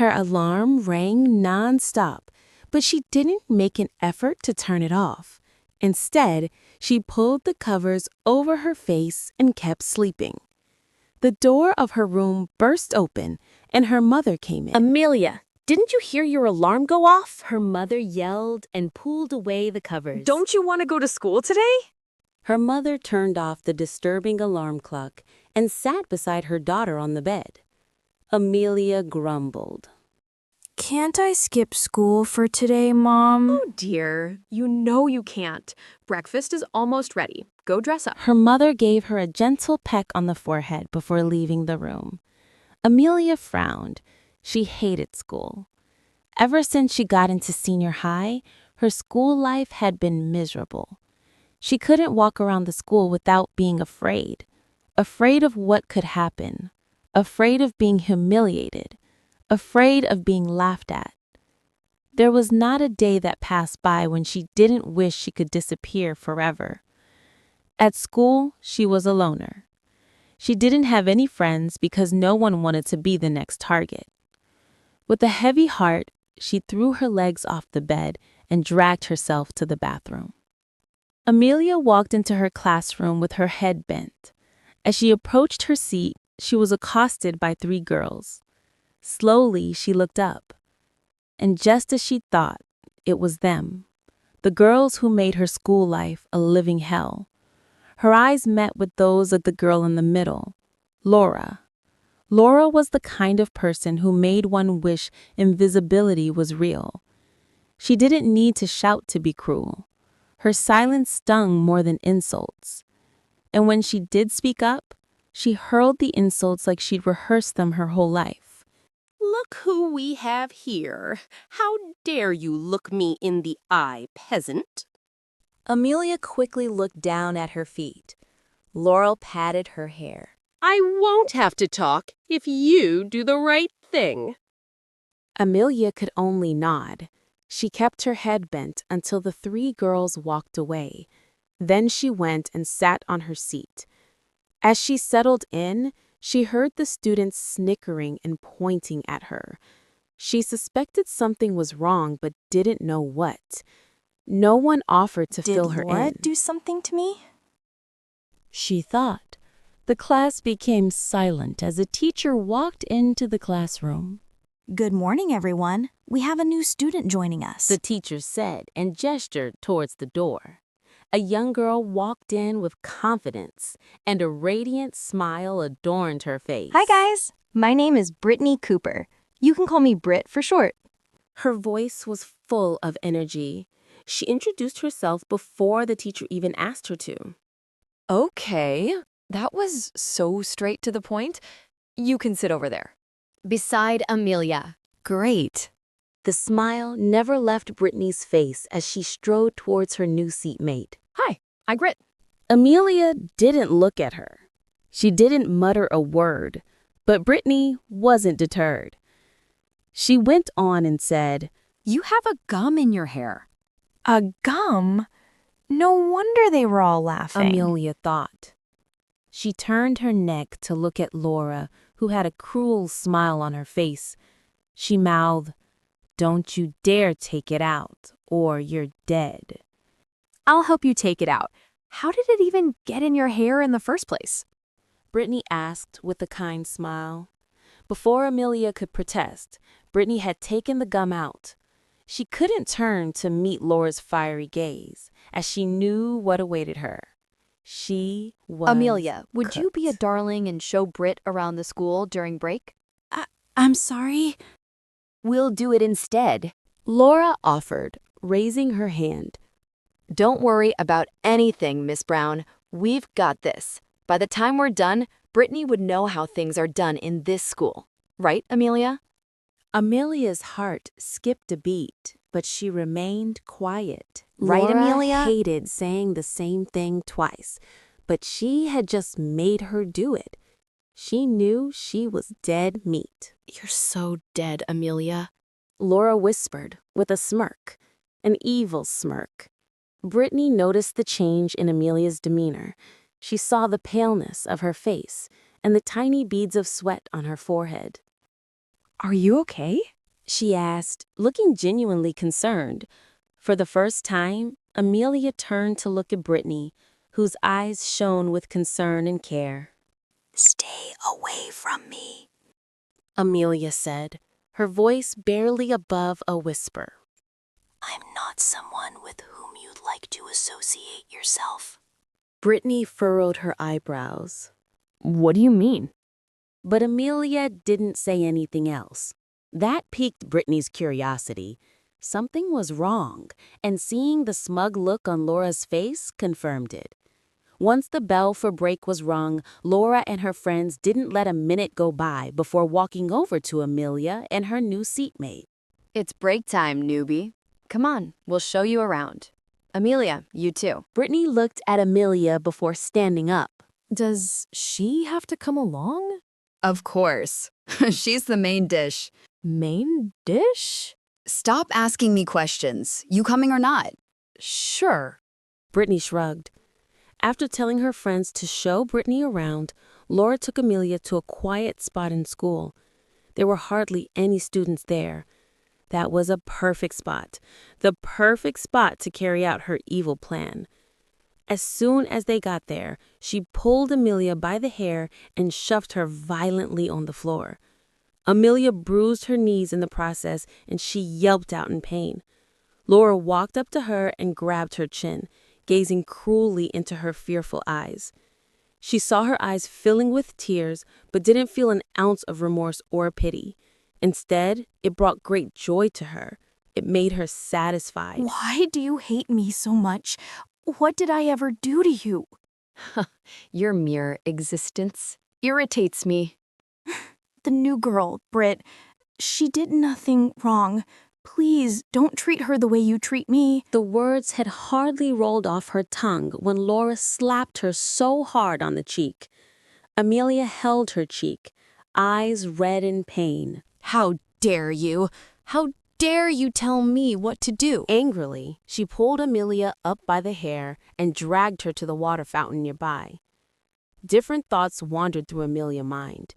Her alarm rang non-stop, but she didn't make an effort to turn it off. Instead, she pulled the covers over her face and kept sleeping. The door of her room burst open, and her mother came in. Amelia, didn't you hear your alarm go off? Her mother yelled and pulled away the covers. Don't you want to go to school today? Her mother turned off the disturbing alarm clock and sat beside her daughter on the bed. Amelia grumbled. Can't I skip school for today, Mom? Oh dear, you know you can't. Breakfast is almost ready. Go dress up. Her mother gave her a gentle peck on the forehead before leaving the room. Amelia frowned. She hated school. Ever since she got into senior high, her school life had been miserable. She couldn't walk around the school without being afraid. Afraid of what could happen. Afraid of being humiliated. Afraid of being laughed at. There was not a day that passed by when she didn't wish she could disappear forever. At school, she was a loner. She didn't have any friends because no one wanted to be the next target. With a heavy heart, she threw her legs off the bed and dragged herself to the bathroom. Amelia walked into her classroom with her head bent. As she approached her seat, she was accosted by 3 girls. Slowly, she looked up. And just as she thought, it was them. The girls who made her school life a living hell. Her eyes met with those of the girl in the middle, Laura. Laura was the kind of person who made one wish invisibility was real. She didn't need to shout to be cruel. Her silence stung more than insults. And when she did speak up, she hurled the insults like she'd rehearsed them her whole life. Look who we have here. How dare you look me in the eye, peasant? Amelia quickly looked down at her feet. Laurel patted her hair. I won't have to talk if you do the right thing. Amelia could only nod. She kept her head bent until the 3 girls walked away. Then she went and sat on her seat. As she settled in, she heard the students snickering and pointing at her. She suspected something was wrong but didn't know what. No one offered to fill her in. Did what do something to me? She thought. The class became silent as a teacher walked into the classroom. Good morning, everyone. We have a new student joining us. The teacher said and gestured towards the door. A young girl walked in with confidence, and a radiant smile adorned her face. Hi, guys. My name is Brittany Cooper. You can call me Britt for short. Her voice was full of energy. She introduced herself before the teacher even asked her to. Okay, that was so straight to the point. You can sit over there. Beside Amelia. Great. The smile never left Brittany's face as she strode towards her new seatmate. Hi, I'm Grit. Amelia didn't look at her. She didn't mutter a word, but Brittany wasn't deterred. She went on and said, You have a gum in your hair. A gum? No wonder they were all laughing. Amelia thought. She turned her neck to look at Laura, who had a cruel smile on her face. She mouthed, Don't you dare take it out, or you're dead. I'll help you take it out. How did it even get in your hair in the first place? Brittany asked with a kind smile. Before Amelia could protest, Brittany had taken the gum out. She couldn't turn to meet Laura's fiery gaze, as she knew what awaited her. She was Amelia, would you be a cooked. darling and show Britt around the school during break? I'm sorry. We'll do it instead. Laura offered, raising her hand. Don't worry about anything, Miss Brown. We've got this. By the time we're done, Brittany would know how things are done in this school. Right, Amelia? Amelia's heart skipped a beat, but she remained quiet. Right, Laura Amelia? hated saying the same thing twice, but she had just made her do it. She knew she was dead meat. You're so dead, Amelia. Laura whispered with a smirk, an evil smirk. Brittany noticed the change in Amelia's demeanor. She saw the paleness of her face and the tiny beads of sweat on her forehead. Are you okay? she asked, looking genuinely concerned. For the first time, Amelia turned to look at Brittany, whose eyes shone with concern and care. Stay away from me, Amelia said, her voice barely above a whisper. I'm not someone with whom you'd like to associate yourself. Brittany furrowed her eyebrows. What do you mean? But Amelia didn't say anything else. That piqued Brittany's curiosity. Something was wrong, and seeing the smug look on Laura's face confirmed it. Once the bell for break was rung, Laura and her friends didn't let a minute go by before walking over to Amelia and her new seatmate. It's break time, newbie. Come on, we'll show you around. Amelia, you too. Brittany looked at Amelia before standing up. Does she have to come along? Of course. She's the main dish. Main dish? Stop asking me questions. You coming or not? Sure. Brittany shrugged. After telling her friends to show Brittany around, Laura took Amelia to a quiet spot in school. There were hardly any students there. That was a perfect spot, the perfect spot to carry out her evil plan. As soon as they got there, she pulled Amelia by the hair and shoved her violently on the floor. Amelia bruised her knees in the process, and she yelped out in pain. Laura walked up to her and grabbed her chin, gazing cruelly into her fearful eyes. She saw her eyes filling with tears, but didn't feel an ounce of remorse or pity. Instead, it brought great joy to her. It made her satisfied. Why do you hate me so much? What did I ever do to you? Your mere existence irritates me. The new girl, Britt, she did nothing wrong. Please don't treat her the way you treat me. The words had hardly rolled off her tongue when Laura slapped her so hard on the cheek. Amelia held her cheek, eyes red in pain. How dare you? How dare you tell me what to do? Angrily, she pulled Amelia up by the hair and dragged her to the water fountain nearby. Different thoughts wandered through Amelia's mind.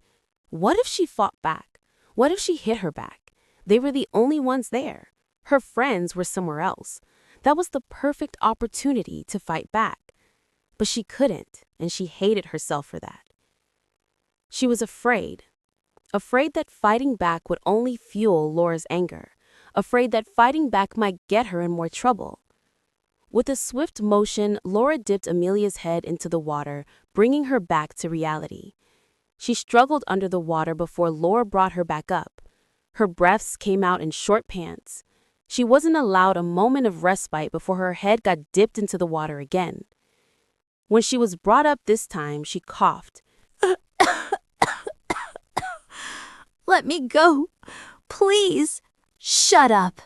What if she fought back? What if she hit her back? They were the only ones there. Her friends were somewhere else. That was the perfect opportunity to fight back. But she couldn't, and she hated herself for that. She was afraid that fighting back would only fuel Laura's anger, afraid that fighting back might get her in more trouble. With a swift motion, Laura dipped Amelia's head into the water, bringing her back to reality. She struggled under the water before Laura brought her back up. Her breaths came out in short pants. She wasn't allowed a moment of respite before her head got dipped into the water again. When she was brought up this time, she coughed. Let me go. Please. Shut up.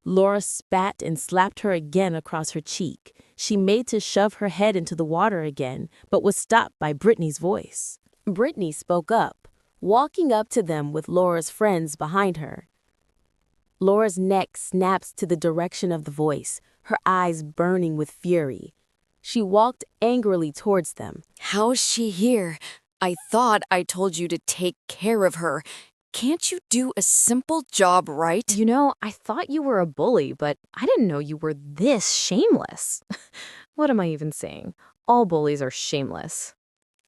Laura spat and slapped her again across her cheek. She made to shove her head into the water again, but was stopped by Brittany's voice. Brittany spoke up, walking up to them with Laura's friends behind her. Laura's neck snapped to the direction of the voice, her eyes burning with fury. She walked angrily towards them. How's she here? I thought I told you to take care of her. Can't you do a simple job right? You know, I thought you were a bully, but I didn't know you were this shameless. What am I even saying? All bullies are shameless.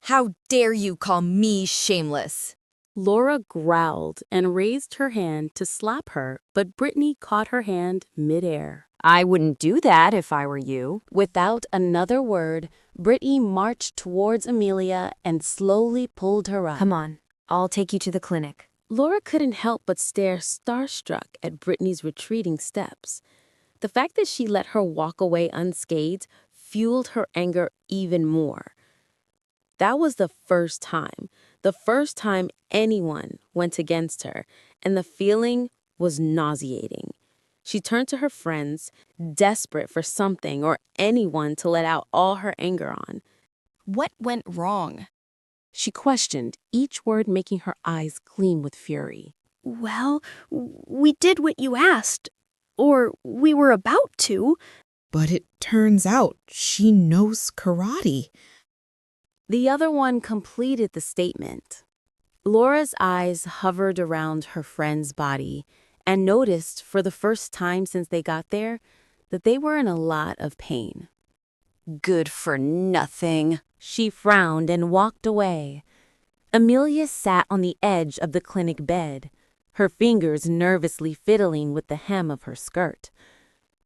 How dare you call me shameless? Laura growled and raised her hand to slap her, but Brittany caught her hand midair. I wouldn't do that if I were you. Without another word, Brittany marched towards Amelia and slowly pulled her up. Come on, I'll take you to the clinic. Laura couldn't help but stare starstruck at Brittany's retreating steps. The fact that she let her walk away unscathed fueled her anger even more. That was the first time anyone went against her, and the feeling was nauseating. She turned to her friends, desperate for something or anyone to let out all her anger on. What went wrong? She questioned, each word making her eyes gleam with fury. Well, we did what you asked. Or we were about to. But it turns out she knows karate. The other one completed the statement. Laura's eyes hovered around her friend's body and noticed for the first time since they got there that they were in a lot of pain. Good for nothing. She frowned and walked away. Amelia sat on the edge of the clinic bed, her fingers nervously fiddling with the hem of her skirt.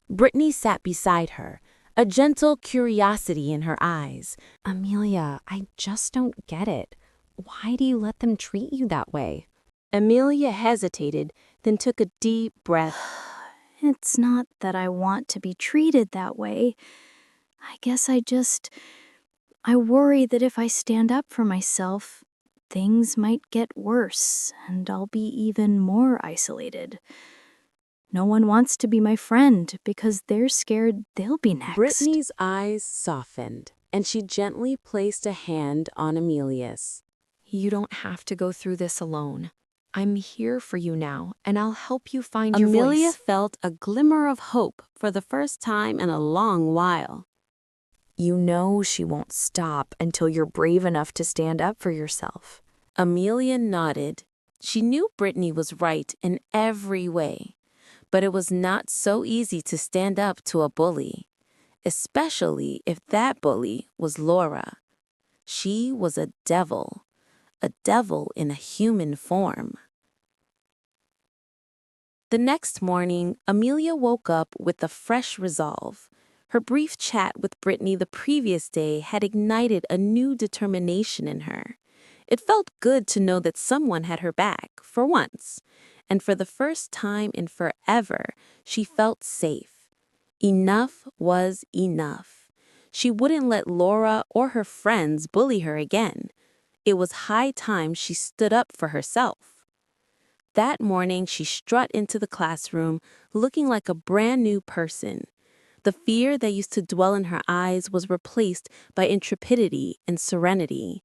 Brittany sat beside her, a gentle curiosity in her eyes. Amelia, I just don't get it. Why do you let them treat you that way? Amelia hesitated, then took a deep breath. It's not that I want to be treated that way. I guess I worry that if I stand up for myself, things might get worse and I'll be even more isolated. No one wants to be my friend because they're scared they'll be next. Brittany's eyes softened, and she gently placed a hand on Amelia's. You don't have to go through this alone. I'm here for you now, and I'll help you find your voice. Amelia felt a glimmer of hope for the first time in a long while. You know she won't stop until you're brave enough to stand up for yourself. Amelia nodded. She knew Brittany was right in every way, but it was not so easy to stand up to a bully, especially if that bully was Laura. She was a devil in a human form. The next morning, Amelia woke up with a fresh resolve. Her brief chat with Brittany the previous day had ignited a new determination in her. It felt good to know that someone had her back, for once. And for the first time in forever, she felt safe. Enough was enough. She wouldn't let Laura or her friends bully her again. It was high time she stood up for herself. That morning, she strut into the classroom looking like a brand new person. The fear that used to dwell in her eyes was replaced by intrepidity and serenity,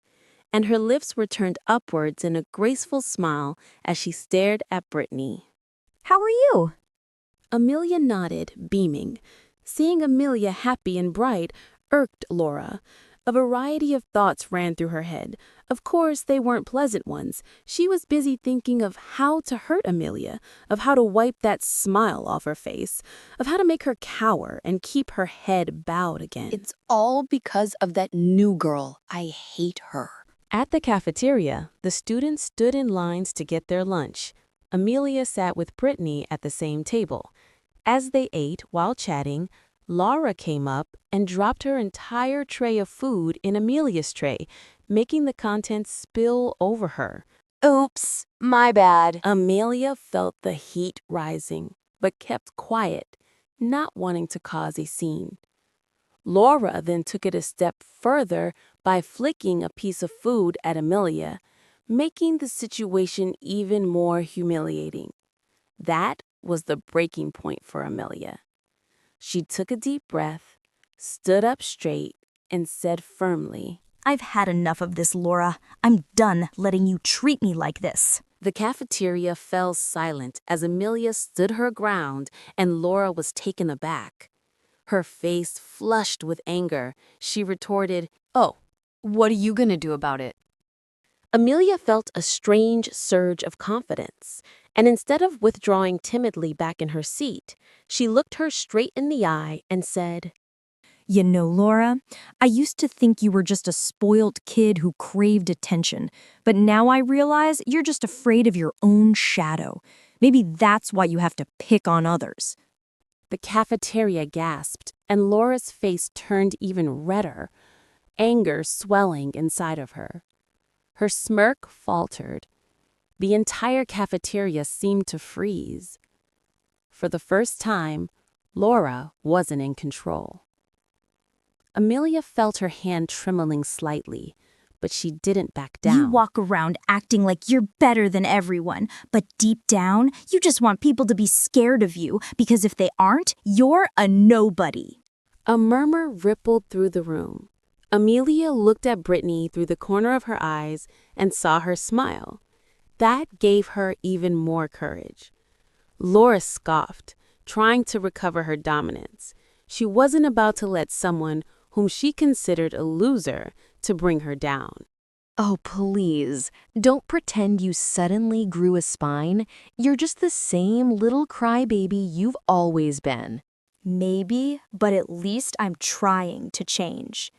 and her lips were turned upwards in a graceful smile as she stared at Brittany. How are you? Amelia nodded, beaming. Seeing Amelia happy and bright irked Laura. A variety of thoughts ran through her head. Of course, they weren't pleasant ones. She was busy thinking of how to hurt Amelia, of how to wipe that smile off her face, of how to make her cower and keep her head bowed again. It's all because of that new girl. I hate her. At the cafeteria, the students stood in lines to get their lunch. Amelia sat with Brittany at the same table. As they ate while chatting, Laura came up and dropped her entire tray of food in Amelia's tray, making the contents spill over her. Oops, my bad. Amelia felt the heat rising, but kept quiet, not wanting to cause a scene. Laura then took it a step further by flicking a piece of food at Amelia, making the situation even more humiliating. That was the breaking point for Amelia. She took a deep breath, stood up straight, and said firmly, I've had enough of this, Laura. I'm done letting you treat me like this. The cafeteria fell silent as Amelia stood her ground and Laura was taken aback. Her face flushed with anger. She retorted, Oh, what are you gonna do about it? Amelia felt a strange surge of confidence, and instead of withdrawing timidly back in her seat, she looked her straight in the eye and said, You know, Laura, I used to think you were just a spoiled kid who craved attention, but now I realize you're just afraid of your own shadow. Maybe that's why you have to pick on others. The cafeteria gasped, and Laura's face turned even redder, anger swelling inside of her. Her smirk faltered. The entire cafeteria seemed to freeze. For the first time, Laura wasn't in control. Amelia felt her hand trembling slightly, but she didn't back down. You walk around acting like you're better than everyone, but deep down, you just want people to be scared of you, because if they aren't, you're a nobody. A murmur rippled through the room. Amelia looked at Brittany through the corner of her eyes and saw her smile. That gave her even more courage. Laura scoffed, trying to recover her dominance. She wasn't about to let someone whom she considered a loser to bring her down. Oh, please. Don't pretend you suddenly grew a spine. You're just the same little crybaby you've always been. Maybe, but at least I'm trying to change.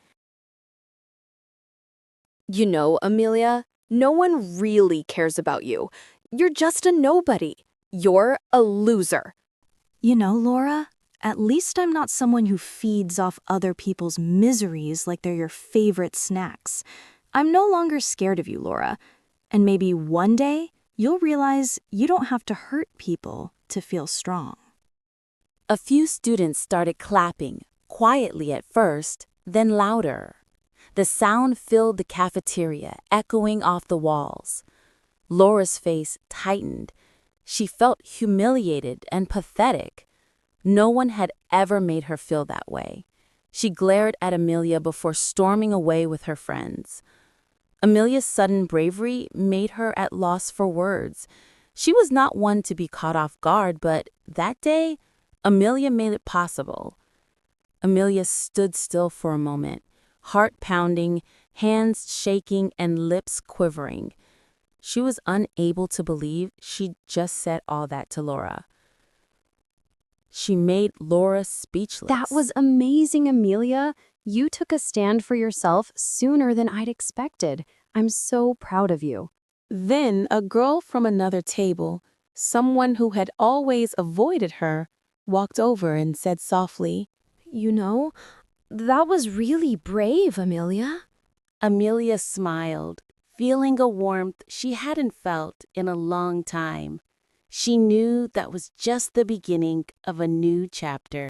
You know, Amelia, no one really cares about you. You're just a nobody. You're a loser. You know, Laura, at least I'm not someone who feeds off other people's miseries like they're your favorite snacks. I'm no longer scared of you, Laura. And maybe one day you'll realize you don't have to hurt people to feel strong. A few students started clapping, quietly at first, then louder. The sound filled the cafeteria, echoing off the walls. Laura's face tightened. She felt humiliated and pathetic. No one had ever made her feel that way. She glared at Amelia before storming away with her friends. Amelia's sudden bravery made her at loss for words. She was not one to be caught off guard, but that day, Amelia made it possible. Amelia stood still for a moment, heart pounding, hands shaking, and lips quivering. She was unable to believe she'd just said all that to Laura. She made Laura speechless. That was amazing, Amelia. You took a stand for yourself sooner than I'd expected. I'm so proud of you. Then a girl from another table, someone who had always avoided her, walked over and said softly, You know, that was really brave, Amelia. Amelia smiled, feeling a warmth she hadn't felt in a long time. She knew that was just the beginning of a new chapter.